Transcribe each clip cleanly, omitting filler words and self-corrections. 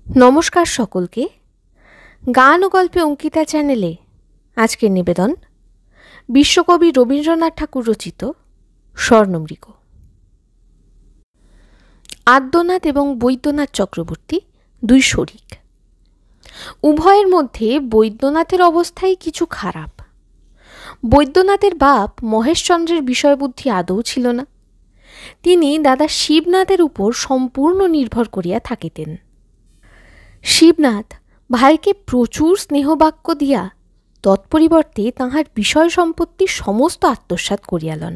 নমস্কার সকলকে। গান ও গল্পে অঙ্কিতা চ্যানেলে আজকের নিবেদন বিশ্বকবি রবীন্দ্রনাথ ঠাকুর রচিত স্বর্ণমৃগ। আদ্যনাথ এবং বৈদ্যনাথ চক্রবর্তী দুই শরিক। উভয়ের মধ্যে বৈদ্যনাথের অবস্থাই কিছু খারাপ। বৈদ্যনাথের বাপ মহেশচন্দ্রের বিষয়বুদ্ধি আদৌ ছিল না। তিনি দাদা শিবনাথের উপর সম্পূর্ণ নির্ভর করিয়া থাকিতেন। শিবনাথ ভাইকে প্রচুর স্নেহবাক্য দিয়া তৎপরিবর্তে তাহার বিষয় সম্পত্তি সমস্ত আত্মসাৎ করিয়া লন।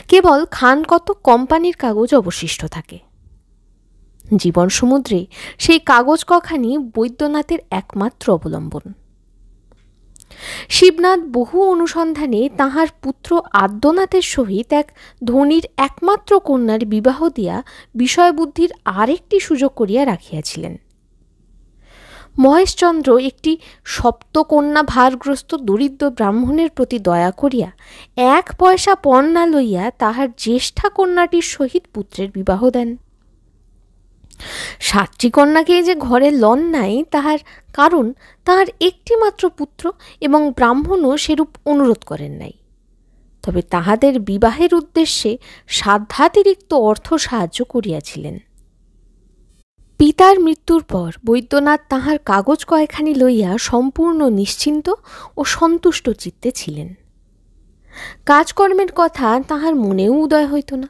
কেবল খানকত কোম্পানির কাগজ অবশিষ্ট থাকে। জীবন সমুদ্রে সেই কাগজ কখানি বৈদ্যনাথের একমাত্র অবলম্বন। শিবনাথ বহু অনুসন্ধানে তাহার পুত্র আদ্যনাথের সহিত এক ধনীর একমাত্র কন্যার বিবাহ দিয়া বিষয়বুদ্ধির আরেকটি সুযোগ করিয়া রাখিয়াছিলেন। মহেশচন্দ্র একটি সপ্তকন্যা ভারগ্রস্ত দরিদ্র ব্রাহ্মণের প্রতি দয়া করিয়া 1 পয়সা পণ না লইয়া তাহার জ্যেষ্ঠা কন্যাটির সহিত পুত্রের বিবাহ দেন। 7টি কন্যাকে যে ঘরে লন নাই তাহার কারণ তাহার একটি মাত্র পুত্র এবং ব্রাহ্মণও সেরূপ অনুরোধ করেন নাই। তবে তাহাদের বিবাহের উদ্দেশ্যে সাধ্যাতিরিক্ত অর্থ সাহায্য করিয়াছিলেন। পিতার মৃত্যুর পর বৈদ্যনাথ তাহার কাগজ কয়খানি লইয়া সম্পূর্ণ নিশ্চিন্ত ও সন্তুষ্ট চিত্তে ছিলেন। কাজকর্মের কথা তাহার মনেও উদয় হইত না।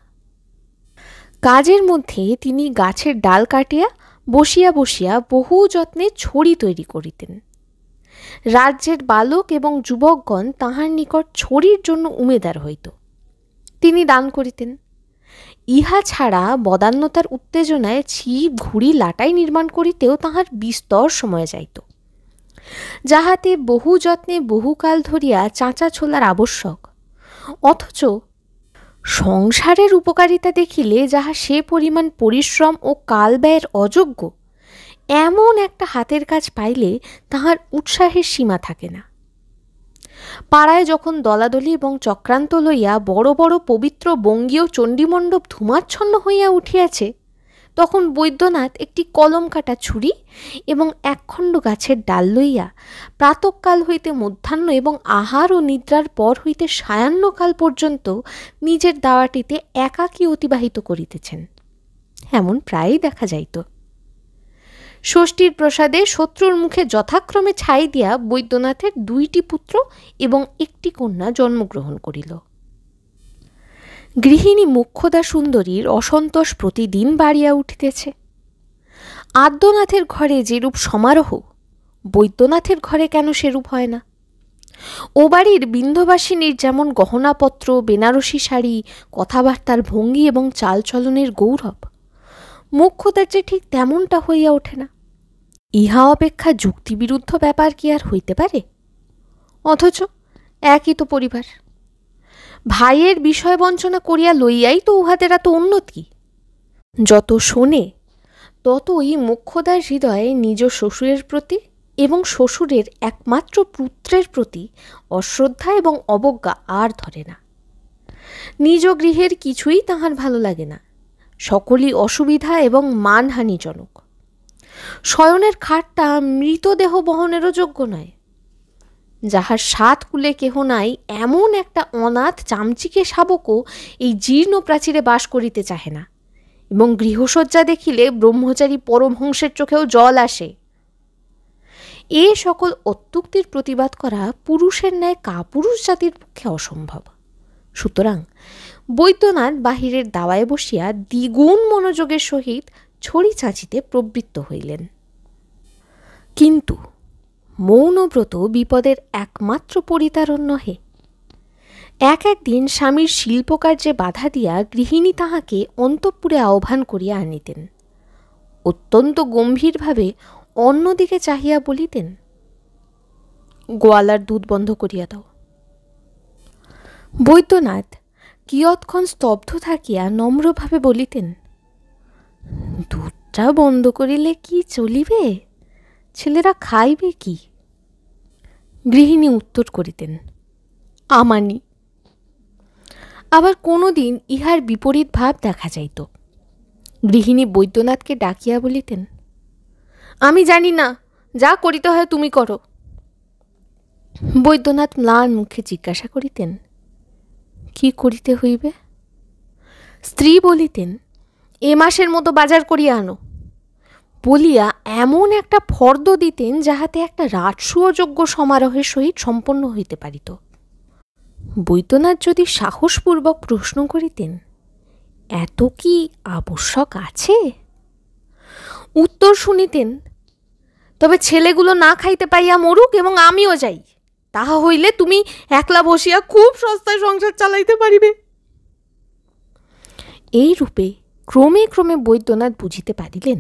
কাজের মধ্যে তিনি গাছের ডাল কাটিয়া বসিয়া বসিয়া বহু যত্নে ছড়ি তৈরি করিতেন। রাজ্যের বালক এবং যুবকগণ তাহার নিকট ছড়ির জন্য উমেদার হইত। তিনি দান করিতেন। ইহা ছাড়া বদান্যতার উত্তেজনায় ছিপ ঘুড়ি লাটাই নির্মাণ করিতেও তাহার বিস্তর সময় যাইত। যাহাতে বহু যত্নে বহুকাল ধরিয়া চাঁচা ছোলার আবশ্যক, অথচ সংসারের উপকারিতা দেখিলে যাহা সে পরিমাণ পরিশ্রম ও কাল ব্যয়ের অযোগ্য, এমন একটা হাতের কাজ পাইলে তাহার উৎসাহের সীমা থাকে না। পাড়ায় যখন দলাদলি এবং চক্রান্ত লইয়া বড় বড় পবিত্র বঙ্গীয় চণ্ডীমণ্ডপ ধূমাচ্ছন্ন হইয়া উঠিয়াছে, তখন বৈদ্যনাথ একটি কলম কাটা ছুরি এবং একখণ্ড গাছের ডাল লইয়া প্রাতঃকাল হইতে মধ্যাহ্ন এবং আহার ও নিদ্রার পর হইতে সায়াহ্নকাল পর্যন্ত নিজের দাওয়াটিতে একাকী অতিবাহিত করিতেছেন। এমন প্রায়ই দেখা যাইত। ষষ্ঠীর প্রসাদে শত্রুর মুখে যথাক্রমে ছাই দিয়া বৈদ্যনাথের 2টি পুত্র এবং একটি কন্যা জন্মগ্রহণ করিল। গৃহিণী মোক্ষদা সুন্দরীর অসন্তোষ প্রতিদিন বাড়িয়া উঠিতেছে। আদ্যনাথের ঘরে যেরূপ সমারোহ, বৈদ্যনাথের ঘরে কেন সেরূপ হয় না? ও বাড়ির বিন্ধবাসিনীর যেমন গহনাপত্র, বেনারসি শাড়ি, কথাবার্তার ভঙ্গি এবং চালচলনের গৌরব, মোক্ষদার যে ঠিক তেমনটা হইয়া ওঠে না। ইহা অপেক্ষা যুক্তিবিরুদ্ধ ব্যাপার কি আর হইতে পারে? অথচ একই তো পরিবার। ভাইয়ের বিষয় বঞ্চনা করিয়া লইয়াই তো উহাদের এত উন্নতি। যত শোনে ততই মোক্ষদার হৃদয়ে নিজ শ্বশুরের প্রতি এবং শ্বশুরের একমাত্র পুত্রের প্রতি অশ্রদ্ধা এবং অবজ্ঞা আর ধরে না। নিজ গৃহের কিছুই তাহার ভালো লাগে না। সকলই অসুবিধা এবং মানহানিজনক। শয়নের খাটটা মৃতদেহ বহনেরও যোগ্য নয়। যাহার 7 কুলে কেহ নাই, এমন একটা অনাথ চামচিকে শাবকও এই জীর্ণ প্রাচীরে বাস করিতে চাহে না, এবং গৃহসজ্জা দেখিলে ব্রহ্মচারী পরমহংসের চোখেও জল আসে। এ সকল অত্যুক্তির প্রতিবাদ করা পুরুষের ন্যায় কাপুরুষ জাতির পক্ষে অসম্ভব। সুতরাং বৈদ্যনাথ বাহিরের দাওয়ায় বসিয়া দ্বিগুণ মনোযোগের সহিত ছড়ি চাঁচিতে প্রবৃত্ত হইলেন। কিন্তু মৌনব্রত বিপদের একমাত্র পরিতারণ নহে। একদিন স্বামীর শিল্পকার্যে বাধা দিয়া গৃহিণী তাহাকে অন্তঃপুরে আহ্বান করিয়া আনিতেন। অত্যন্ত গম্ভীরভাবে অন্যদিকে চাহিয়া বলিতেন, গোয়ালার দুধ বন্ধ করিয়া দাও। বৈদ্যনাথ কিয়ৎক্ষণ স্তব্ধ থাকিয়া নম্রভাবে বলিতেন, দুধটা বন্ধ করিলে কি চলিবে? ছেলেরা খাইবে কি? গৃহিণী উত্তর করিতেন, আমানি। আবার কোনোদিন ইহার বিপরীত ভাব দেখা যাইত। গৃহিণী বৈদ্যনাথকে ডাকিয়া বলিতেন, আমি জানি না, যা করিতে হয় তুমি করো। বৈদ্যনাথ ম্লান মুখে জিজ্ঞাসা করিতেন, কি করিতে হইবে? স্ত্রী বলিতেন, এ মাসের মতো বাজার করিয়া আনো বলিয়া এমন একটা ফর্দ দিতেন যাহাতে একটা রাজসূয়যোগ্য সমারোহের সহিত সম্পন্ন হইতে পারিত। বৈদ্যনাথ যদি সাহসপূর্বক প্রশ্ন করিতেন, এত কি আবশ্যক আছে? উত্তর শুনিতেন, তবে ছেলেগুলো না খাইতে পাইয়া মরুক এবং আমিও যাই, তাহা হইলে তুমি একলা বসিয়া খুব সস্তায় সংসার চালাইতে পারিবে। এই রূপে ক্রমে ক্রমে বৈদ্যনাথ বুঝিতে পারিলেন,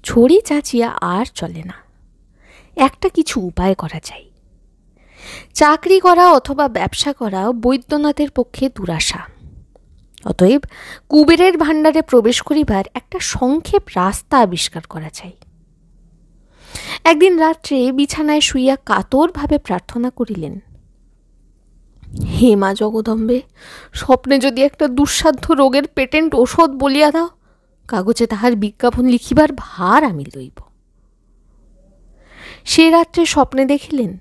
ছড়ি চাচিয়া আর চলে না, একটা কিছু উপায় করা চাই। চাকরি করা অথবা ব্যবসা করা বৈদ্যনাথের পক্ষে দুরাশা। অতএব কুবেরের ভাণ্ডারে প্রবেশ করিবার একটা সংক্ষেপ রাস্তা আবিষ্কার করা চাই। একদিন রাত্রে বিছানায় শুইয়া কাতরভাবে প্রার্থনা করিলেন, হে মা জগদম্বে, স্বপ্নে যদি একটা দুঃসাধ্য রোগের পেটেন্ট ওষুধ বলিয়া দাও, কাগজে তাহার বিজ্ঞাপন লিখিবার ভার আমি লইব। সে রাত্রে স্বপ্নে দেখিলেন,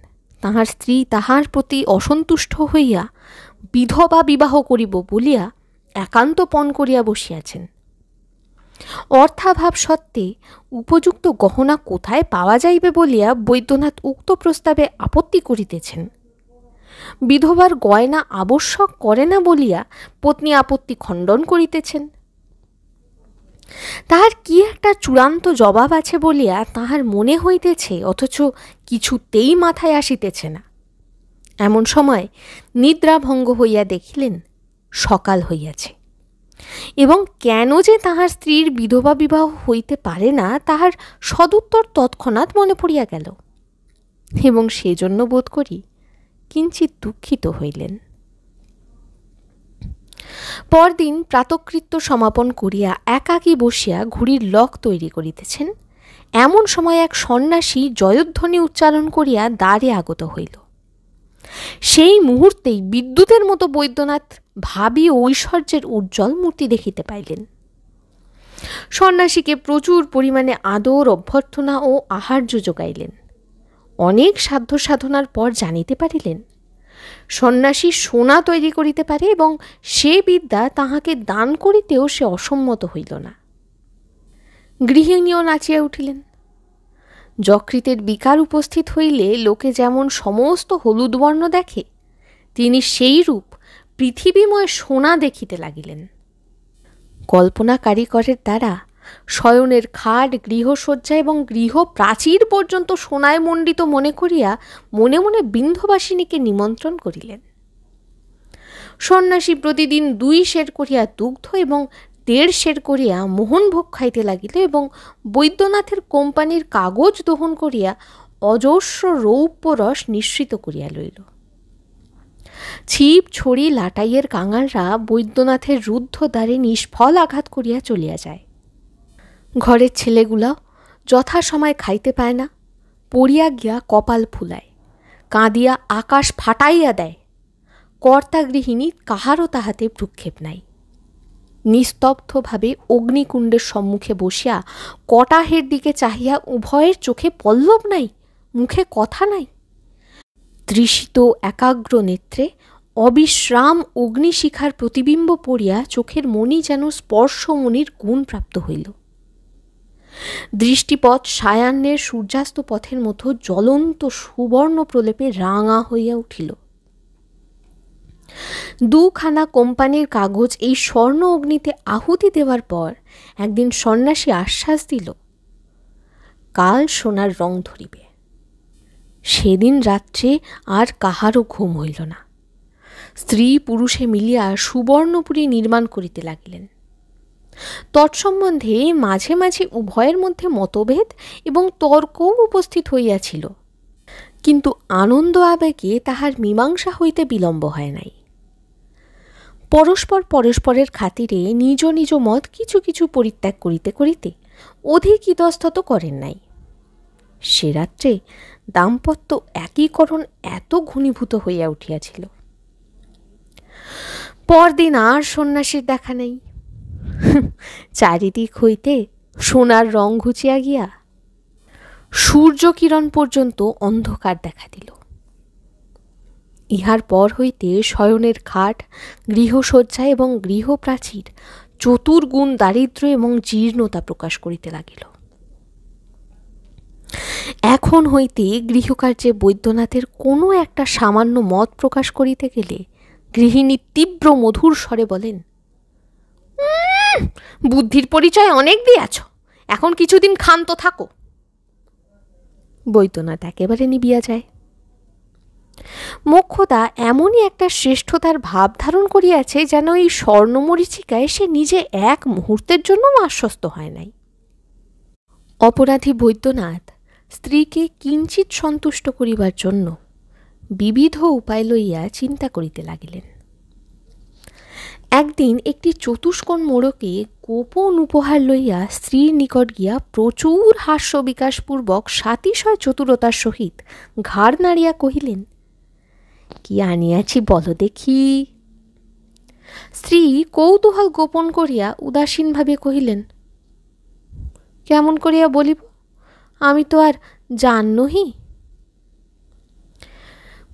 তাহার স্ত্রী তাহার প্রতি অসন্তুষ্ট হইয়া বিধবা বিবাহ করিব বলিয়া একান্ত পণ করিয়া বসিয়াছেন। অর্থাভাব সত্ত্বে উপযুক্ত গহনা কোথায় পাওয়া যাইবে বলিয়া বৈদ্যনাথ উক্ত প্রস্তাবে আপত্তি করিতেছেন। বিধবার গয়না আবশ্যক করে না বলিয়া পত্নী আপত্তি খণ্ডন করিতেছেন। তাহার কি একটা চূড়ান্ত জবাব আছে বলিয়া তাহার মনে হইতেছে, অথচ কিছুতেই মাথায় আসিতেছে না। এমন সময় নিদ্রাভঙ্গ হইয়া দেখিলেন সকাল হইয়াছে, এবং কেন যে তাহার স্ত্রীর বিধবা বিবাহ হইতে পারে না তাহার সদুত্তর তৎক্ষণাৎ মনে পড়িয়া গেল, এবং সেজন্য বোধ করি কিঞ্চিৎ দুঃখিত হইলেন। পরদিন প্রাতকৃত্য সমাপন করিয়া একাকী বসিয়া ঘুড়ির লক তৈরি করিতেছেন, এমন সময় এক সন্ন্যাসী জয়ধ্বনি উচ্চারণ করিয়া দ্বারে আগত হইল। সেই মুহূর্তেই বিদ্যুতের মতো বৈদ্যনাথ ভাবী ঐশ্বর্যের উজ্জ্বল মূর্তি দেখিতে পাইলেন। সন্ন্যাসীকে প্রচুর পরিমাণে আদর, অভ্যর্থনা ও আহার্য যোগাইলেন। অনেক সাধ্য সাধনার পর জানিতে পারিলেন, সন্ন্যাসী সোনা তৈরি করিতে পারে এবং সে বিদ্যা তাহাকে দান করিতেও সে অসম্মত হইল না। গৃহিণীও নাচিয়া উঠিলেন। যকৃতের বিকার উপস্থিত হইলে লোকে যেমন সমস্ত হলুদ বর্ণ দেখে, তিনি সেই রূপ পৃথিবীময় সোনা দেখিতে লাগিলেন। কল্পনা কারিগরের দ্বারা শয়নের খাট, গৃহসজ্জা এবং গৃহ প্রাচীর পর্যন্ত সোনায় মণ্ডিত মনে করিয়া মনে মনে বিন্ধ্যবাসিনীকে নিমন্ত্রণ করিলেন। সন্ন্যাসী প্রতিদিন 2 সের করিয়া দুগ্ধ এবং 1.5 সের করিয়া মোহনভোগ খাইতে লাগিল এবং বৈদ্যনাথের কোম্পানির কাগজ দহন করিয়া অজস্র রৌপ্য রস নিঃসৃত করিয়া লইল। ছিপ, ছড়ি, লাটাইয়ের কাঙালরা বৈদ্যনাথের রুদ্ধ দ্বারে নিষ্ফল আঘাত করিয়া চলিয়া যায়। ঘরের ছেলেগুলা যথাসময় খাইতে পায় না, পড়িয়া গিয়া কপাল ফুলায়, কাঁদিয়া আকাশ ফাটাইয়া দেয়। কর্তা গৃহিণী কাহারও তাহাতে ভ্রুক্ষেপ নাই। নিস্তব্ধভাবে অগ্নিকুণ্ডের সম্মুখে বসিয়া কটাহের দিকে চাহিয়া উভয়ের চোখে পল্লব নাই, মুখে কথা নাই। তৃষিত একাগ্র নেত্রে অবিশ্রাম অগ্নিশিখার প্রতিবিম্ব পড়িয়া চোখের মণি যেন স্পর্শমণির গুণ প্রাপ্ত হইল। দৃষ্টিপথ সায়াহ্নের সূর্যাস্ত পথের মতো জ্বলন্ত সুবর্ণ প্রলেপে রাঙা হইয়া উঠিল। 2খানা কোম্পানির কাগজ এই স্বর্ণ অগ্নিতে আহুতি দেওয়ার পর একদিন সন্ন্যাসী আশ্বাস দিল, কাল সোনার রং ধরিবে। সেদিন রাত্রে আর কাহারও ঘুম হইল না। স্ত্রী পুরুষে মিলিয়া সুবর্ণপুরী নির্মাণ করিতে লাগিলেন। তৎসম্বন্ধে মাঝে মাঝে উভয়ের মধ্যে মতভেদ এবং তর্কও উপস্থিত হইয়াছিল, কিন্তু আনন্দ আবেগে তাহার মীমাংসা হইতে বিলম্ব হয় নাই। পরস্পর পরস্পরের খাতিরে নিজ নিজ মত কিছু কিছু পরিত্যাগ করিতে করিতে অধিক ইতস্তত করেন নাই। সে রাত্রে দাম্পত্য একীকরণ এত ঘনীভূত হইয়া উঠিয়াছিল। পরদিন আর সন্ন্যাসীর দেখা নাই। চারিদিক হইতে সোনার রং ঘুচিয়া গিয়া সূর্য কিরণ পর্যন্ত অন্ধকার দেখা দিল। ইহার পর হইতে শয়নের খাট, গৃহসজ্জা এবং গৃহপ্রাচীর চতুর্গুণ দারিদ্র্য এবং জীর্ণতা প্রকাশ করিতে লাগিল। এখন হইতে গৃহকার্যে বৈদ্যনাথের কোনো একটা সামান্য মত প্রকাশ করিতে গেলে গৃহিণী তীব্র মধুর স্বরে বলেন, বুদ্ধির পরিচয় অনেক দিয়াছ, এখন কিছুদিন ক্ষান্ত থাকো। বৈদ্যনাথ একেবারে নিবিয়া যায়। মোক্ষদা এমনই একটা শ্রেষ্ঠতার ভাব ধারণ করিয়াছে যেন এই স্বর্ণমরীচিকায় সে নিজে এক মুহূর্তের জন্য আশ্বস্ত হয় নাই। অপরাধী বৈদ্যনাথ স্ত্রীকে কিঞ্চিত সন্তুষ্ট করিবার জন্য বিবিধ উপায় লইয়া চিন্তা করিতে লাগিলেন। একদিন একটি চতুষ্কোণ মোড়কে গোপন উপহার লইয়া স্ত্রীর নিকট গিয়া প্রচুর হাস্য বিকাশপূর্বক সাতিশয় চতুরতার সহিত ঘাড় নাড়িয়া কহিলেন, কি আনিয়াছি বলো দেখি। স্ত্রী কৌতূহল গোপন করিয়া উদাসীনভাবে কহিলেন, কেমন করিয়া বলিব, আমি তো আর জাননহি।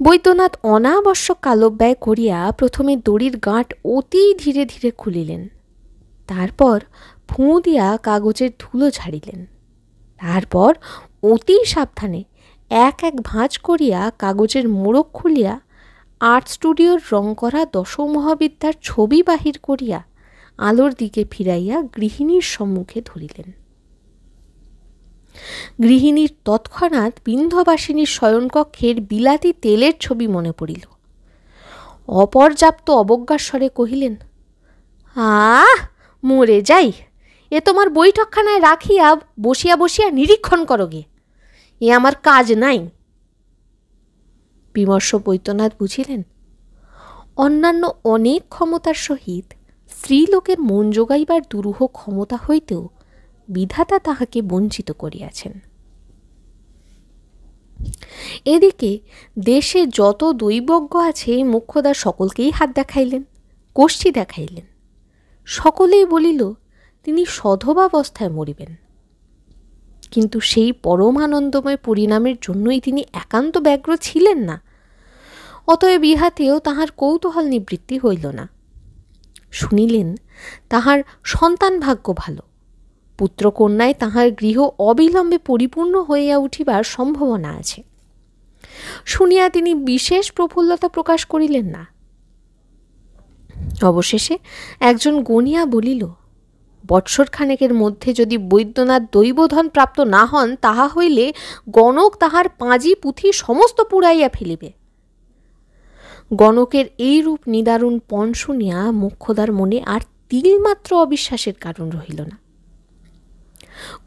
বৈদ্যনাথ অনাবশ্যক কালব্যয় করিয়া প্রথমে দড়ির গাঁট অতি ধীরে ধীরে খুলিলেন, তারপর ফুঁ দিয়া কাগজের ধুলো ঝাড়িলেন, তারপর অতি সাবধানে এক এক ভাঁজ করিয়া কাগজের মোড়ক খুলিয়া আর্ট স্টুডিওর রং করা দশমহাবিদ্যার ছবি বাহির করিয়া আলোর দিকে ফিরাইয়া গৃহিণীর সম্মুখে ধরিলেন। গৃহিণীর তৎক্ষণাৎ বিন্ধবাসিনীর শয়নকক্ষের বিলাতি তেলের ছবি মনে পড়িল। অপর্যাপ্ত অবজ্ঞাস্বরে কহিলেন, মরে যাই, এ তোমার বৈঠকখানায় রাখিয়া বসিয়া বসিয়া নিরীক্ষণ করো গে, এ আমার কাজ নাই। বিমর্ষ বৈদ্যনাথ বুঝিলেন, অন্যান্য অনেক ক্ষমতার সহিত স্ত্রীলোকের মন যোগাইবার দুরূহ ক্ষমতা হইতেও বিধাতা তাহাকে বঞ্চিত করিয়াছেন। এদিকে দেশে যত দৈবজ্ঞ আছে মোক্ষদা সকলকেই হাত দেখাইলেন, কোষ্ঠী দেখাইলেন। সকলেই বলিল তিনি সধবাবস্থায় মরিবেন, কিন্তু সেই পরম আনন্দময় পরিণামের জন্যই তিনি একান্ত ব্যগ্র ছিলেন না। অতএব ইহাতেও তাহার কৌতূহল নিবৃত্তি হইল না। শুনিলেন তাহার সন্তান ভাগ্য ভালো, পুত্রকন্যায় তাহার গৃহ অবিলম্বে পরিপূর্ণ হইয়া উঠিবার সম্ভাবনা আছে। শুনিয়া তিনি বিশেষ প্রফুল্লতা প্রকাশ করিলেন না। অবশেষে একজন গণিয়া বলিল, বৎসরখানেকের মধ্যে যদি বৈদ্যনাথ দৈবধন প্রাপ্ত না হন, তাহা হইলে গণক তাহার পাঁজি পুঁথি সমস্ত পুড়াইয়া ফেলিবে। গণকের এইরূপ নিদারুণ পণ শুনিয়া মোক্ষদার মনে আর তিলমাত্র অবিশ্বাসের কারণ রহিল না।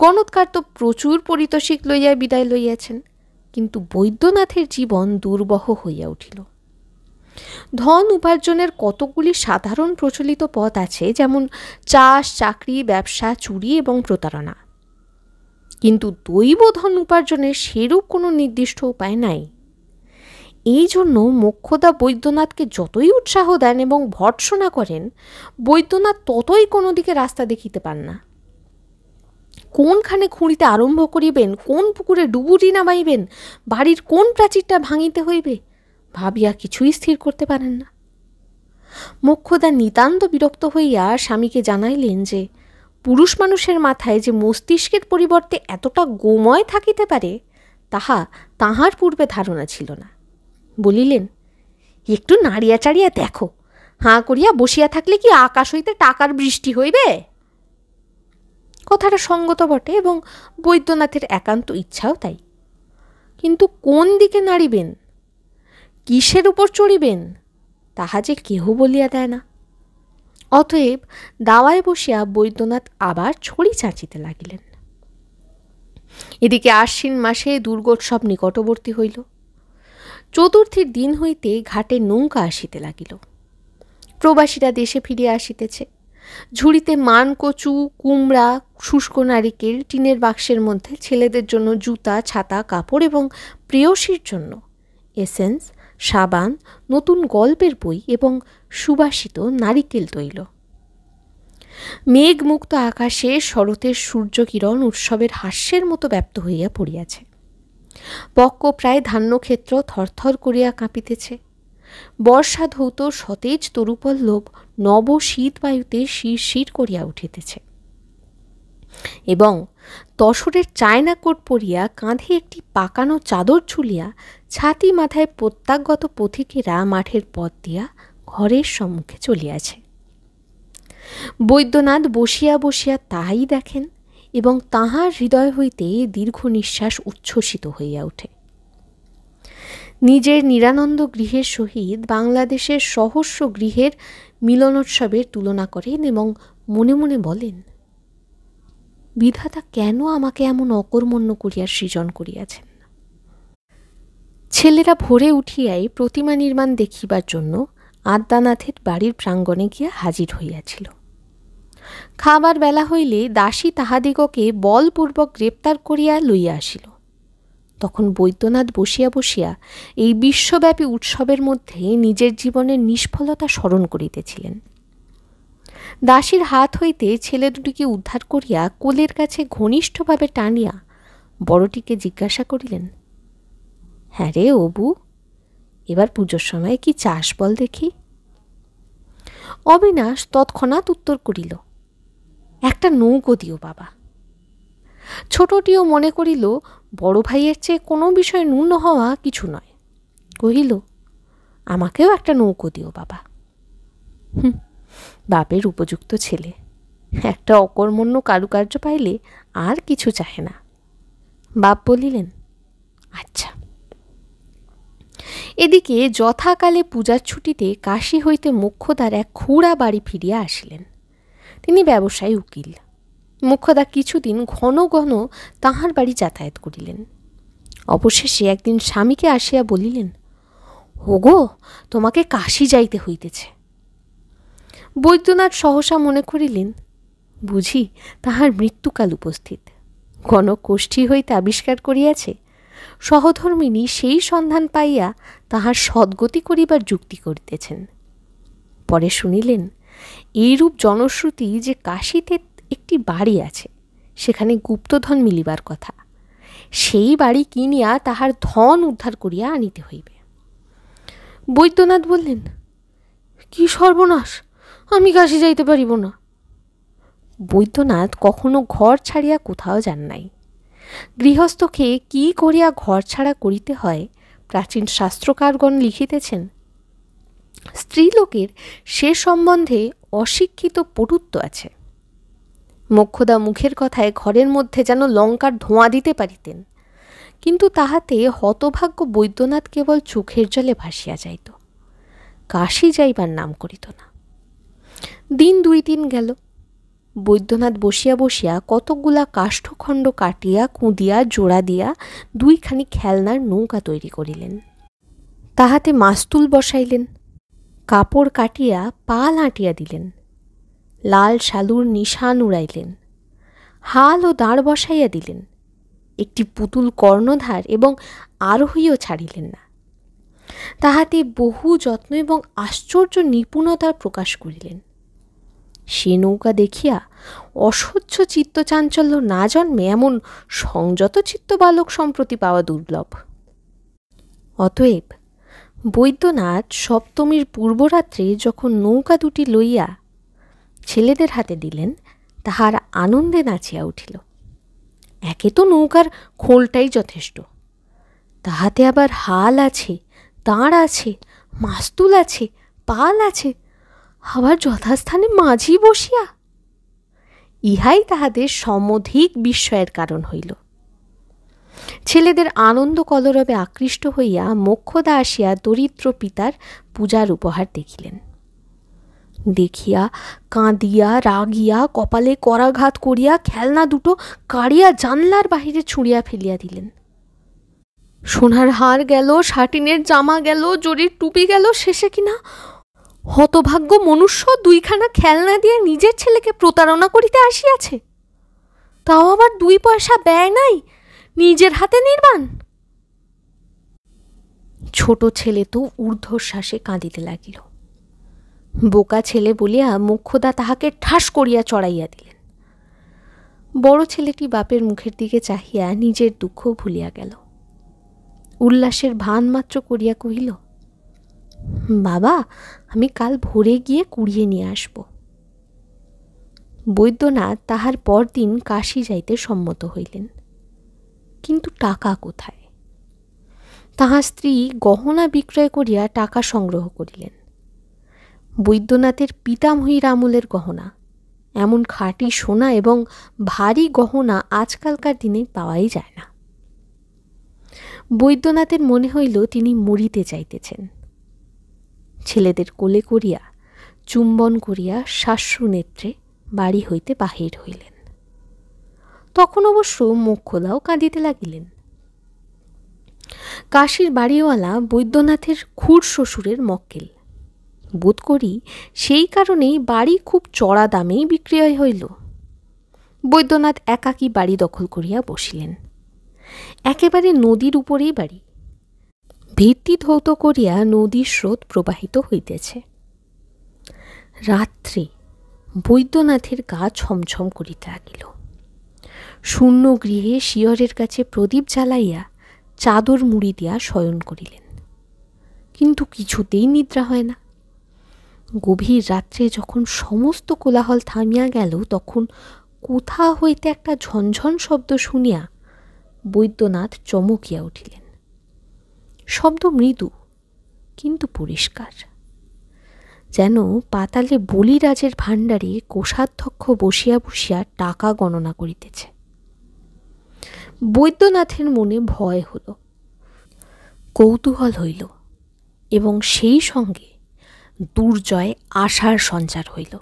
গণৎকার তো প্রচুর পারিতোষিক লইয়া বিদায় লইয়াছেন, কিন্তু বৈদ্যনাথের জীবন দুর্বহ হইয়া উঠিল। ধন উপার্জনের কতগুলি সাধারণ প্রচলিত পথ আছে, যেমন চাষ, চাকরি, ব্যবসা, চুরি এবং প্রতারণা, কিন্তু দৈব ধন উপার্জনের সেরূপ কোনো নির্দিষ্ট উপায় নাই। এই জন্য মোক্ষদা বৈদ্যনাথকে যতই উৎসাহ দেন এবং ভর্ৎসনা করেন, বৈদ্যনাথ ততই কোনো দিকে রাস্তা দেখিতে পান না। কোনখানে খুঁড়িতে আরম্ভ করিবেন, কোন পুকুরে ডুবুরি নামাইবেন, বাড়ির কোন প্রাচীরটা ভাঙিতে হইবে, ভাবিয়া কিছুই স্থির করতে পারেন না। মোক্ষদা নিতান্ত বিরক্ত হইয়া স্বামীকে জানাইলেন যে পুরুষ মানুষের মাথায় যে মস্তিষ্কের পরিবর্তে এতটা গোময় থাকিতে পারে, তাহা তাহার পূর্বে ধারণা ছিল না। বলিলেন, একটু নাড়িয়া চাড়িয়া দেখো, হাঁ করিয়া বসিয়া থাকলে কি আকাশ হইতে টাকার বৃষ্টি হইবে? কথাটা সঙ্গত বটে এবং বৈদ্যনাথের একান্ত ইচ্ছাও তাই। কিন্তু কোন দিকে নাড়িবেন, কিসের উপর চড়িবেন, তাহা যে কেহ বলিয়া দেয় না। অতএব দাওয়ায় বসিয়া বৈদ্যনাথ আবার ছড়ি চাঁচিতে লাগিলেন। এদিকে আশ্বিন মাসে দুর্গোৎসব নিকটবর্তী হইল। চতুর্থীর দিন হইতে ঘাটে নৌকা আসিতে লাগিল। প্রবাসীরা দেশে ফিরিয়া আসিতেছে। ঝুড়িতে মান কচু, কুমড়া, শুষ্ক নারিকেল, টিনের বাক্সের মধ্যে ছেলেদের জন্য জুতা, ছাতা, কাপড় এবং প্রেয়সীর জন্য এসেন্স, সাবান, নতুন গল্পের বই এবং সুবাসিত নারিকেল তৈল। মেঘমুক্ত আকাশে শরতের সূর্যকিরণ উৎসবের হাস্যের মতো ব্যপ্ত হইয়া পড়িয়াছে। পক্ক প্রায় ধান্যক্ষেত্র থরথর করিয়া কাঁপিতেছে। বর্ষা ধৌত সতেজ তরুপল্লব নব শীত বায়ুতে শিরশির করিয়া উঠিতেছে, এবং তসরের চায়না কোট পরিয়া কাঁধে একটি পাকানো চাদর ঝুলিয়া ছাতি মাথায় প্রত্যাগত পথিকেরা মাঠের পথ দিয়া ঘরের সম্মুখে চলিয়াছে। বৈদ্যনাথ বসিয়া বসিয়া তাহাই দেখেন, এবং তাহার হৃদয় হইতে দীর্ঘ নিঃশ্বাস উচ্ছ্বসিত হইয়া ওঠে। নিজের নিরানন্দ গৃহের সহিত বাংলাদেশের সহস্র গৃহের মিলনোৎসবের তুলনা করেন এবং মনে মনে বলেন, বিধাতা কেন আমাকে এমন অকর্মণ্য করিয়া সৃজন করিয়াছেন। ছেলেরা ভোরে উঠিয়াই প্রতিমা নির্মাণ দেখিবার জন্য আদ্যানাথের বাড়ির প্রাঙ্গণে গিয়া হাজির হইয়াছিল। খাবার বেলা হইলে দাসী তাহাদিগকে বলপূর্বক গ্রেপ্তার করিয়া লইয়া আসিল। তখন বৈদ্যনাথ বসিয়া বসিয়া এই বিশ্বব্যাপী উৎসবের মধ্যে নিজের জীবনের নিষ্ফলতা স্মরণ করিতেছিলেন। দাসীর হাত হইতে ছেলে দুটিকে উদ্ধার করিয়া কোলের কাছে ঘনিষ্ঠভাবে টানিয়া বড়টিকে জিজ্ঞাসা করিলেন, হ্যাঁ রে অবু, এবার পুজোর সময় কি চাস বল দেখি। অবিনাশ তৎক্ষণাৎ উত্তর করিল, একটা নৌকো দিও বাবা। ছোটটিও মনে করিল বড় ভাইয়ের চেয়ে কোনো বিষয় ন্যূন হওয়া কিছু নয়, কহিল, আমাকেও একটা নৌকো দিও বাবা। বাপের উপযুক্ত ছেলে, একটা অকর্মণ্য কারুকার্য পাইলে আর কিছু চাহে না। বাপ বলিলেন, আচ্ছা। এদিকে যথাকালে পূজার ছুটিতে কাশী হইতে মোক্ষদার এক খুড়া বাড়ি ফিরিয়া আসিলেন। তিনি ব্যবসায়ী উকিল। মোক্ষদা কিছুদিন ঘন ঘন তাহার বাড়ি যাতায়াত করিলেন। অবশেষে একদিন স্বামীকে আসিয়া বলিলেন, ওগো, তোমাকে কাশী যাইতে হইতেছে। বৈদ্যনাথ সহসা মনে করিলেন, বুঝি তাহার মৃত্যুকাল উপস্থিত। গণকোষ্ঠী হইতে আবিষ্কার করিয়াছে, সহধর্মিণী সেই সন্ধান পাইয়া তাহার সদ্গতি করিবার যুক্তি করিতেছেন। পরে শুনিলেন এইরূপ জনশ্রুতি যে কাশীতে একটি বাড়ি আছে, সেখানে গুপ্তধন মিলিবার কথা। সেই বাড়ি কিনিয়া তাহার ধন উদ্ধার করিয়া আনিতে হইবে। বৈদ্যনাথ বললেন, কি সর্বনাশ, আমি কাশী যাইতে পারিব না। বৈদ্যনাথ কখনো ঘর ছাড়িয়া কোথাও যান নাই। গৃহস্থকে কি করিয়া ঘর ছাড়া করিতে হয় প্রাচীন শাস্ত্রকারগণ লিখিতেছেন। স্ত্রীলোকের সে সম্বন্ধে অশিক্ষিত পটুত্ব আছে। মোক্ষদা মুখের কথায় ঘরের মধ্যে যেন লঙ্কার ধোঁয়া দিতে পারিতেন, কিন্তু তাহাতে হতভাগ্য বৈদ্যনাথ কেবল চোখের জলে ভাসিয়া যাইত, কাশী যাইবার নাম করিত না। দিন 2-3 গেল। বৈদ্যনাথ বসিয়া বসিয়া কতকগুলা কাষ্ঠখণ্ড কাটিয়া কুঁদিয়া জোড়া দিয়া 2খানি খেলনার নৌকা তৈরি করিলেন। তাহাতে মাস্তুল বসাইলেন, কাপড় কাটিয়া পাল আঁটিয়া দিলেন, লাল শালুর নিশান উড়াইলেন, হাল ও দাঁড় বসাইয়া দিলেন, একটি পুতুল কর্ণধার এবং আরোহীও ছাড়িলেন না। তাহাতে বহু যত্ন এবং আশ্চর্য নিপুণতার প্রকাশ করিলেন। সে নৌকা দেখিয়া অসহ্য চিত্তচাঞ্চল্য না জন্মে এমন সংযত চিত্ত বালক সম্প্রতি পাওয়া দুর্লভ। অতএব বৈদ্যনাথ সপ্তমীর পূর্বরাত্রে যখন নৌকা দুটি লইয়া ছেলেদের হাতে দিলেন, তাহার আনন্দে নাচিয়া উঠিল। একে তো নৌকার খোলটাই যথেষ্ট, তাহাতে আবার হাল আছে, দাঁড় আছে, মাস্তুল আছে, পাল আছে, আবার যথাস্থানে মাঝি বসিয়া। ইহাই তাহাদের সমধিক বিস্ময়ের কারণ হইল। ছেলেদের আনন্দ কলরবে আকৃষ্ট হইয়া মোক্ষদা আসিয়া দরিদ্র পিতার পূজার উপহার দেখিলেন। দেখিয়া কাঁদিয়া রাগিয়া কপালে করাঘাত করিয়া খেলনা দুটো কাড়িয়া জানলার বাহিরে ছুঁড়িয়া ফেলিয়া দিলেন। সোনার হার গেল, সাটিনের জামা গেল, জরির টুপি গেল, শেষে কিনা হতভাগ্য মনুষ্য 2খানা খেলনা দিয়ে নিজের ছেলেকে প্রতারণা করিতে আসিয়াছে, তাও আবার 2 পয়সা ব্যয় নাই, নিজের হাতে নির্বাণ। ছোট ছেলে তো ঊর্ধ্বশ্বাসে কাঁদিতে লাগিল। বোকা ছেলে বলিয়া মোক্ষদা তাহাকে ঠাস করিয়া চড়াইয়া দিলেন। বড় ছেলেটি বাপের মুখের দিকে চাহিয়া নিজের দুঃখ ভুলিয়া গেল। উল্লাসের ভান মাত্র করিয়া কহিল, বাবা, আমি কাল ভোরে গিয়ে কুড়িয়ে নিয়ে আসব। বৈদ্যনাথ তাহার পরদিন কাশী যাইতে সম্মত হইলেন, কিন্তু টাকা কোথায়? তাহার স্ত্রী গহনা বিক্রয় করিয়া টাকা সংগ্রহ করিলেন। বৈদ্যনাথের পিতামহীর আমলের গহনা, এমন খাঁটি সোনা এবং ভারী গহনা আজকালকার দিনে পাওয়াই যায় না। বৈদ্যনাথের মনে হইল তিনি মরিতে চাইতেছেন। ছেলেদের কোলে করিয়া চুম্বন করিয়া শাশ্রু নেত্রে বাড়ি হইতে বাহির হইলেন। তখন অবশ্য মোক্ষদাও কাঁদিতে লাগিলেন। কাশীর বাড়িওয়ালা বৈদ্যনাথের খুড় শ্বশুরের মক্কেল, বোধ করি সেই কারণেই বাড়ি খুব চড়া দামেই বিক্রয় হইল। বৈদ্যনাথ একাকী বাড়ি দখল করিয়া বসিলেন। একেবারে নদীর উপরেই বাড়ি। ভিত্তি ধৌত করিয়া নদীর স্রোত প্রবাহিত হইতেছে। রাত্রে বৈদ্যনাথের গা ছমছম করিতে লাগিল। শূন্য গৃহে শিয়রের কাছে প্রদীপ জ্বালাইয়া চাদর মুড়ি দিয়া শয়ন করিলেন, কিন্তু কিছুতেই নিদ্রা হয় না। গভীর রাত্রে যখন সমস্ত কোলাহল থামিয়া গেল, তখন কোথা হইতে একটা ঝনঝন শব্দ শুনিয়া বৈদ্যনাথ চমকিয়া উঠিলেন। শব্দ মৃদু কিন্তু পরিষ্কার, যেন পাতালে বলিরাজের ভাণ্ডারে কোষাধ্যক্ষ বসিয়া বসিয়া টাকা গণনা করিতেছে। বৈদ্যনাথের মনে ভয় হল, কৌতূহল হইল এবং সেই সঙ্গে দুর্জয় আশার সঞ্চার হইল।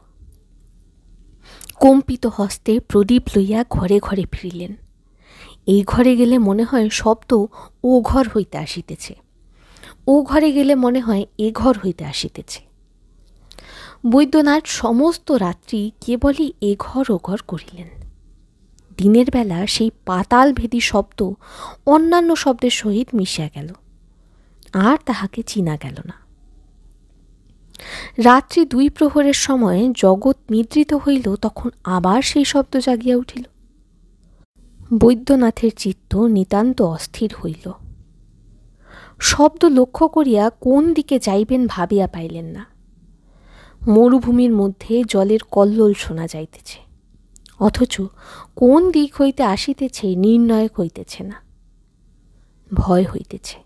কম্পিত হস্তে প্রদীপ লইয়া ঘরে ঘরে ফিরিলেন। এই ঘরে গেলে মনে হয় শব্দ ও ঘর হইতে আসিতেছে, ও ঘরে গেলে মনে হয় এ ঘর হইতে আসিতেছে। বৈদ্যনাথ সমস্ত রাত্রি কেবলই এ ঘর ও ঘর করিলেন। দিনের বেলা সেই পাতাল ভেদী শব্দ অন্যান্য শব্দের সহিত মিশিয়া গেল, আর তাহাকে চিনা গেল না। রাত্রি 2 প্রহরের সময় জগৎ নিদ্রিত হইল, তখন আবার সেই শব্দ জাগিয়া উঠিল। বৈদ্যনাথের চিত্ত নিতান্ত অস্থির হইল। শব্দ লক্ষ্য করিয়া কোন দিকে যাইবেন ভাবিয়া পাইলেন না। মরুভূমির মধ্যে জলের কল্লোল শোনা যাইতেছে, অথচ কোন দিক হইতে আসিতেছে নির্ণয় হইতেছে না। ভয় হইতেছে,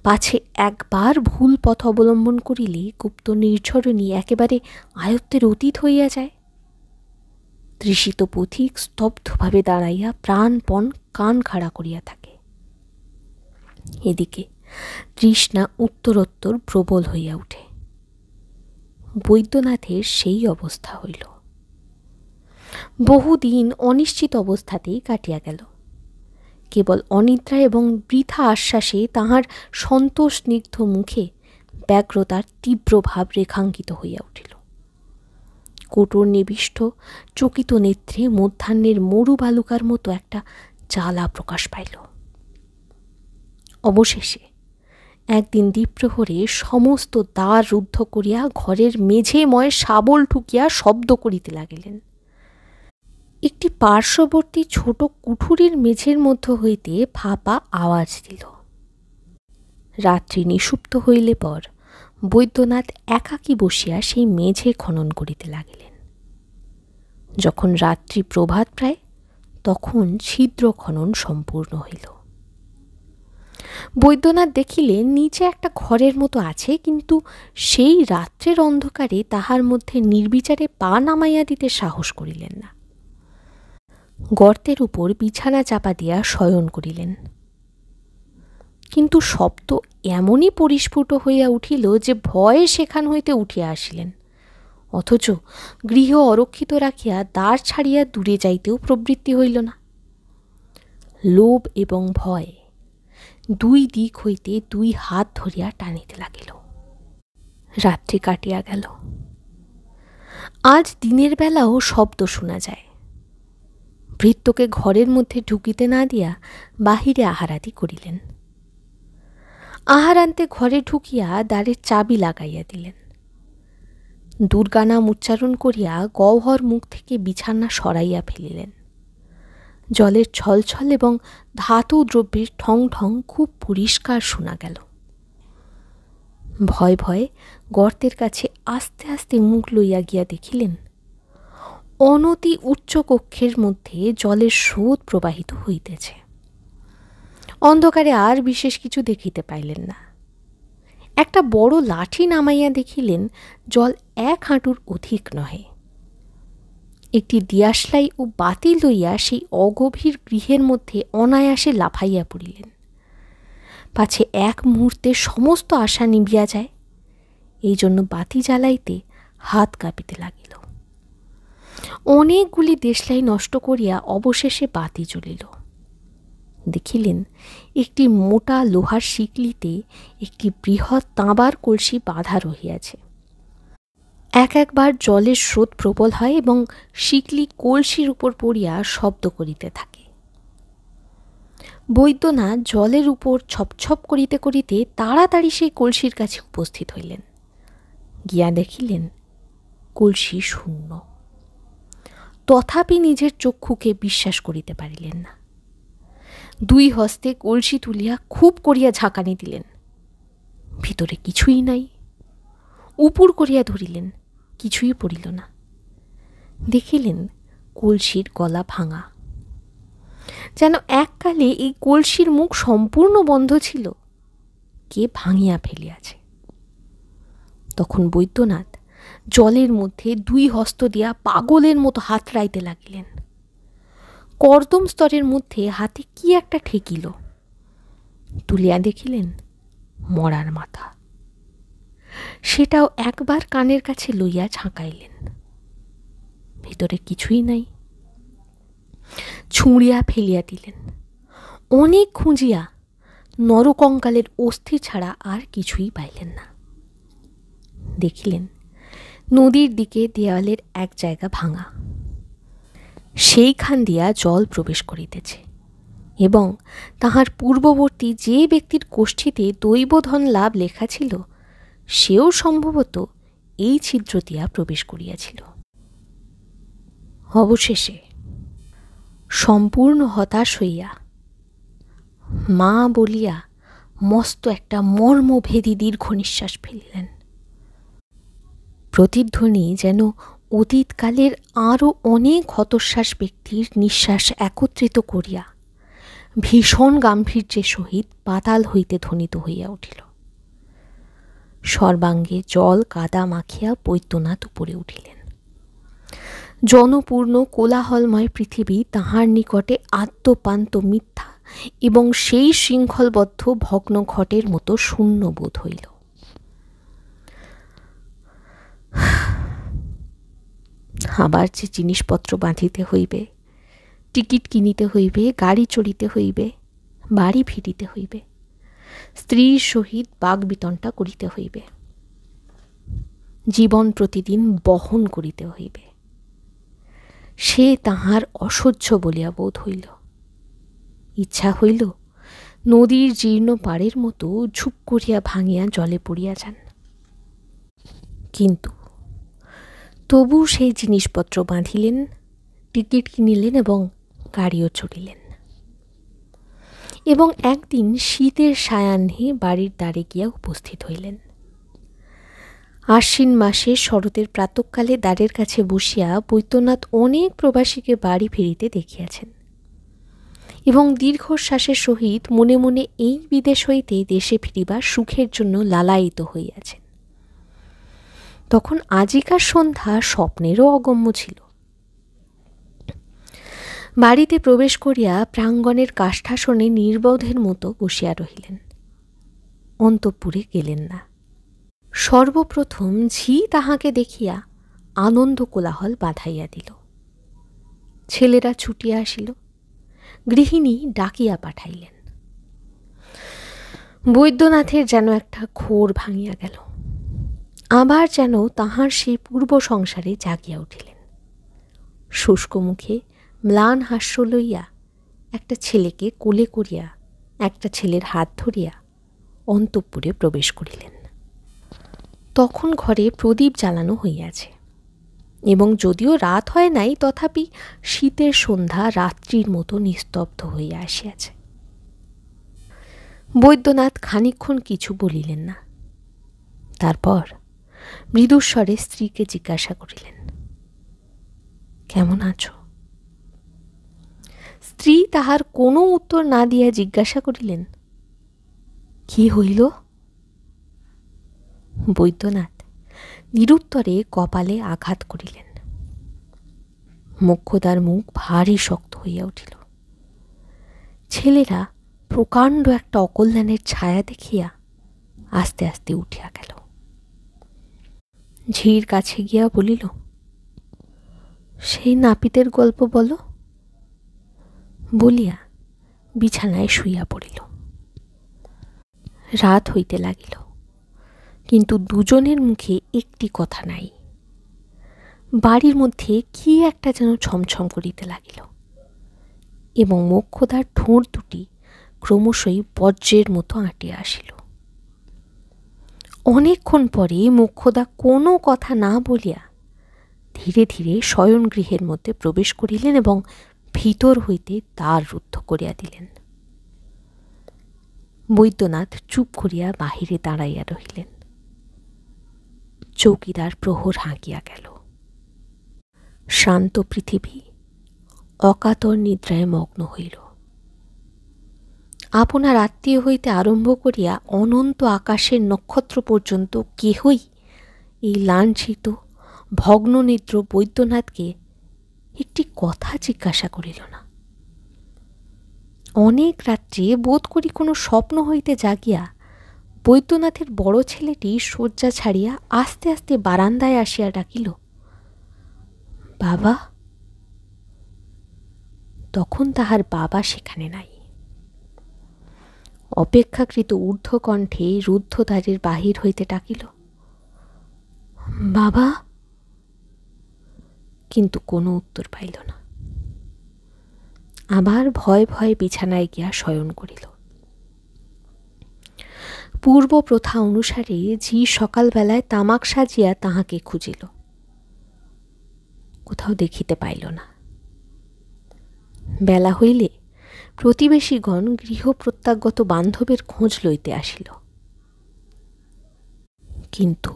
পাছে একবার ভুল পথ অবলম্বন করিলে গুপ্ত নির্ঝরণী একেবারে আয়ত্তের অতীত হইয়া যায়। তৃষিত পথিক স্তব্ধভাবে দাঁড়াইয়া প্রাণপণ কান খাড়া করিয়া থাকে। এদিকে তৃষ্ণা উত্তরোত্তর প্রবল হইয়া উঠে। বৈদ্যনাথের সেই অবস্থা হইল। বহুদিন অনিশ্চিত অবস্থাতেই কাটিয়া গেল। কেবল অনিদ্রা এবং বৃথা আশ্বাসে তাহার সন্তোষ স্নিগ্ধ মুখে ব্যগ্রতার তীব্র ভাব রেখাঙ্কিত হইয়া উঠিল। কোটর নিবিষ্ট চকিত নেত্রে মধ্যাহ্নের মরু বালুকার মতো একটা জ্বালা প্রকাশ পাইল। অবশেষে একদিন দ্বিপ্রহরে সমস্ত দ্বার রুদ্ধ করিয়া ঘরের মেঝেময় শাবল ঠুকিয়া শব্দ করিতে লাগিলেন। একটি পার্শ্ববর্তী ছোট কুঠুরির মেঝের মধ্য হইতে ফাঁপা আওয়াজ দিল। রাত্রি নিষুপ্ত হইলে পর বৈদ্যনাথ একাকী বসিয়া সেই মেঝে খনন করিতে লাগিলেন। যখন রাত্রি প্রভাত প্রায়, তখন ছিদ্র খনন সম্পূর্ণ হইল। বৈদ্যনাথ দেখিলেন নিচে একটা ঘরের মতো আছে, কিন্তু সেই রাত্রের অন্ধকারে তাহার মধ্যে নির্বিচারে পা নামাইয়া দিতে সাহস করিলেন না। গর্তের উপর বিছানা চাপা দিয়া শয়ন করিলেন, কিন্তু শব্দ এমনই পরিস্ফুট হইয়া উঠিল যে ভয়ে সেখান হইতে উঠিয়া আসিলেন, অথচ গৃহ অরক্ষিত রাখিয়া দ্বার ছাড়িয়া দূরে যাইতেও প্রবৃত্তি হইল না। লোভ এবং ভয় 2 দিক হইতে 2 হাত ধরিয়া টানিতে লাগিল। রাত্রি কাটিয়া গেল। আজ দিনের বেলাও শব্দ শোনা যায়। ভৃত্যকে ঘরের মধ্যে ঢুকিতে না দিয়া বাহিরে আহারাদি করিলেন। আহারান্তে ঘরে ঢুকিয়া দ্বারের চাবি লাগাইয়া দিলেন। দুর্গা নাম উচ্চারণ করিয়া গহ্বর মুখ থেকে বিছানা সরাইয়া ফেলিলেন। জলের ছলছল এবং ধাতু দ্রব্যের ঠং ঠং খুব পরিষ্কার শোনা গেল। ভয় ভয়ে গর্তের কাছে আস্তে আস্তে মুখ লইয়া গিয়া দেখিলেন অনতি উচ্চ কক্ষের মধ্যে জলের স্রোত প্রবাহিত হইতেছে। অন্ধকারে আর বিশেষ কিছু দেখিতে পাইলেন না। একটা বড় লাঠি নামাইয়া দেখিলেন জল 1 হাঁটুর অধিক নহে। একটি দিয়াশলাই ও বাতি লইয়া সেই অগভীর গৃহের মধ্যে অনায়াসে লাফাইয়া পড়িলেন, পাছে এক মুহূর্তে সমস্ত আশা নিবিয়া যায়, এই জন্য বাতি জ্বালাইতে হাত কাঁপিতে লাগিল। অনেকগুলি দেশলাই নষ্ট করিয়া অবশেষে বাতি জ্বলিল। দেখিলেন একটি মোটা লোহার শিকলিতে একটি বৃহৎ তাঁবার কলসি বাঁধা রহিয়াছে। একবার জলের স্রোত প্রবল হয় এবং শিকলি কলসির উপর পড়িয়া শব্দ করিতে থাকে। বৈদ্যনাথ জলের উপর ছপছপ করিতে করিতে তাড়াতাড়ি সেই কলসির কাছে উপস্থিত হইলেন। গিয়া দেখিলেন কলসি শূন্য। তথাপি নিজের চক্ষুকে বিশ্বাস করিতে পারিলেন না। 2 হস্তে কলসি তুলিয়া খুব করিয়া ঝাঁকানি দিলেন, ভিতরে কিছুই নাই। উপুর করিয়া ধরিলেন, কিছুই পড়িল না। দেখিলেন কলসির গলা ভাঙা, যেন এককালে এই কলসির মুখ সম্পূর্ণ বন্ধ ছিল, কে ভাঙিয়া ফেলিয়াছে। তখন বৈদ্যনাথ জলের মধ্যে 2 হস্ত দিয়া পাগলের মতো হাতড়াইতে লাগিলেন। কর্দম স্তরের মধ্যে হাতে কি একটা ঠেকিল, তুলিয়া দেখিলেন মরার মাথা। সেটাও একবার কানের কাছে লইয়া ঝাঁকাইলেন, ভিতরে কিছুই নাই। ছুঁড়িয়া ফেলিয়া দিলেন। অনেক খুঁজিয়া নরকঙ্কালের অস্থি ছাড়া আর কিছুই পাইলেন না। দেখিলেন নদীর দিকে দেওয়ালের এক জায়গা ভাঙা, সেইখান দিয়া জল প্রবেশ করিতেছে এবং তাহার পূর্ববর্তী যে ব্যক্তির কোষ্ঠীতে দৈবধন লাভ লেখা ছিল, সেও সম্ভবত এই ছিদ্র দিয়া প্রবেশ করিয়াছিল। অবশেষে সম্পূর্ণ হতাশ হইয়া মা বলিয়া মস্ত একটা মর্মভেদী দীর্ঘ নিঃশ্বাস ফেলিলেন। প্রতিধ্বনি যেন অতীতকালের আরও অনেক হতশ্বাস ব্যক্তির নিঃশ্বাস একত্রিত করিয়া ভীষণ গাম্ভীর্যের সহিত পাতাল হইতে ধ্বনিত হইয়া উঠিল। সর্বাঙ্গে জল কাদা মাখিয়া বৈদ্যনাথ উপরে উঠিলেন। জনপূর্ণ কোলাহলময় পৃথিবী তাহার নিকটে আদ্যপান্ত মিথ্যা এবং সেই শৃঙ্খলবদ্ধ ভগ্ন ঘটের মতো শূন্য বোধ হইল। আবার যে জিনিসপত্র বাঁধিতে হইবে, টিকিট কিনিতে হইবে, গাড়ি চড়িতে হইবে, বাড়ি ফিরিতে হইবে, স্ত্রীর সহিত বাগবিতণ্ডা করিতে হইবে, জীবন প্রতিদিন বহন করিতে হইবে, সে তাহার অসহ্য বলিয়া বোধ হইল। ইচ্ছা হইল নদীর জীর্ণ পাড়ের মতো ঝুপ করিয়া ভাঙিয়া জলে পড়িয়া যান। কিন্তু তবু সেই জিনিসপত্র বাঁধিলেন, টিকিট কিনিলেন এবং গাড়িও চড়িলেন। এবং একদিন শীতের সায়াহ্নে বাড়ির দ্বারে গিয়া উপস্থিত হইলেন। আশ্বিন মাসে শরতের প্রাতঃকালে দ্বারের কাছে বসিয়া বৈদ্যনাথ অনেক প্রবাসীকে বাড়ি ফিরিতে দেখিয়াছেন এবং দীর্ঘশ্বাসের সহিত মনে মনে এই বিদেশ হইতে দেশে ফিরিবার সুখের জন্য লালায়িত হইয়াছেন। তখন আজিকার সন্ধ্যা স্বপ্নেরও অগম্য ছিল। বাড়িতে প্রবেশ করিয়া প্রাঙ্গণের কাষ্ঠাসনে নির্বোধের মতো বসিয়া রহিলেন, অন্তঃপুরে গেলেন না। সর্বপ্রথম ঝি তাহাকে দেখিয়া আনন্দ কোলাহল বাঁধাইয়া দিল। ছেলেরা ছুটিয়া আসিল, গৃহিণী ডাকিয়া পাঠাইলেন। বৈদ্যনাথের যেন একটা ঘোর ভাঙিয়া গেল। আবার যেন তাহার সেই পূর্ব সংসারে জাগিয়া উঠিলেন। শুষ্ক মুখে ম্লান হাস্য লইয়া একটা ছেলেকে কোলে করিয়া একটা ছেলের হাত ধরিয়া অন্তঃপুরে প্রবেশ করিলেন। তখন ঘরে প্রদীপ জ্বালানো হইয়াছে, এবং যদিও রাত হয় নাই তথাপি শীতের সন্ধ্যা রাত্রির মতো নিস্তব্ধ হইয়া আসিয়াছে। বৈদ্যনাথ খানিকক্ষণ কিছু বলিলেন না। তারপর মৃদুস্বরে স্ত্রীকে জিজ্ঞাসা করিলেন, কেমন আছো? স্ত্রী তাহার কোনো উত্তর না দিয়া জিজ্ঞাসা করিলেন, কি হইল? বৈদ্যনাথ নিরুত্তরে কপালে আঘাত করিলেন। মোক্ষদার মুখ ভারী শক্ত হইয়া উঠিল। ছেলেরা প্রকাণ্ড একটা অকল্যাণের ছায়া দেখিয়া আস্তে আস্তে উঠিয়া গেল। ঝির কাছে গিয়া বলিল, সেই নাপিতের গল্প বলো। বলিয়া বিছানায় শুইয়া পড়িল। রাত হইতে লাগিল, কিন্তু দুজনের মুখে একটি কথা নাই। বাড়ির মধ্যে কি একটা যেন ছমছম করিতে লাগিল, এবং মোক্ষদার ঠোঁট দুটি ক্রমশই বজ্রের মতো আঁটিয়া আসিল। অনেকক্ষণ পরে মোক্ষদা কোনো কথা না বলিয়া ধীরে ধীরে শয়নগৃহের মধ্যে প্রবেশ করিলেন এবং ভিতর হইতে দ্বার রুদ্ধ করিয়া দিলেন। বৈদ্যনাথ চুপ করিয়া বাহিরে দাঁড়াইয়া রহিলেন। চৌকিদার প্রহর হাঁকিয়া গেল। শান্ত পৃথিবী অকাতর নিদ্রায় মগ্ন হইল। আপনার আত্মীয় হইতে আরম্ভ করিয়া অনন্ত আকাশের নক্ষত্র পর্যন্ত কেহই এই লাঞ্ছিত ভগ্ননিদ্র বৈদ্যনাথকে একটি কথা জিজ্ঞাসা করিল না। অনেক রাত্রে বোধ করি কোনো স্বপ্ন হইতে জাগিয়া বৈদ্যনাথের বড় ছেলেটি শয্যা ছাড়িয়া আস্তে আস্তে বারান্দায় আসিয়া ডাকিল, বাবা। তখন তাহার বাবা সেখানে নাই। অপেক্ষাকৃত ঊর্ধ্বকণ্ঠে রুদ্ধদ্বারের বাহির হইতে ডাকিল, বাবা। কিন্তু কোনো উত্তর পাইল না। আবার ভয়ে ভয়ে বিছানায় গিয়া শয়ন করিল। পূর্ব প্রথা অনুসারে ঝি সকালবেলায় তামাক সাজিয়া তাহাকে খুঁজিল, কোথাও দেখিতে পাইল না। বেলা হইলে প্রতিবেশীগণ গৃহ প্রত্যাগত বান্ধবের খোঁজ লইতে আসিল, কিন্তু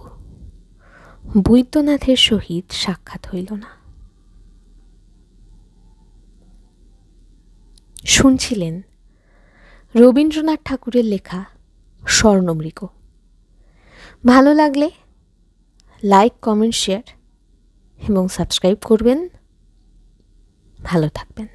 বৈদ্যনাথের সহিত সাক্ষাৎ হইল না। শুনছিলেন রবীন্দ্রনাথ ঠাকুরের লেখা স্বর্ণমৃগ। ভালো লাগলে লাইক, কমেন্ট, শেয়ার এবং সাবস্ক্রাইব করবেন। ভালো থাকবেন।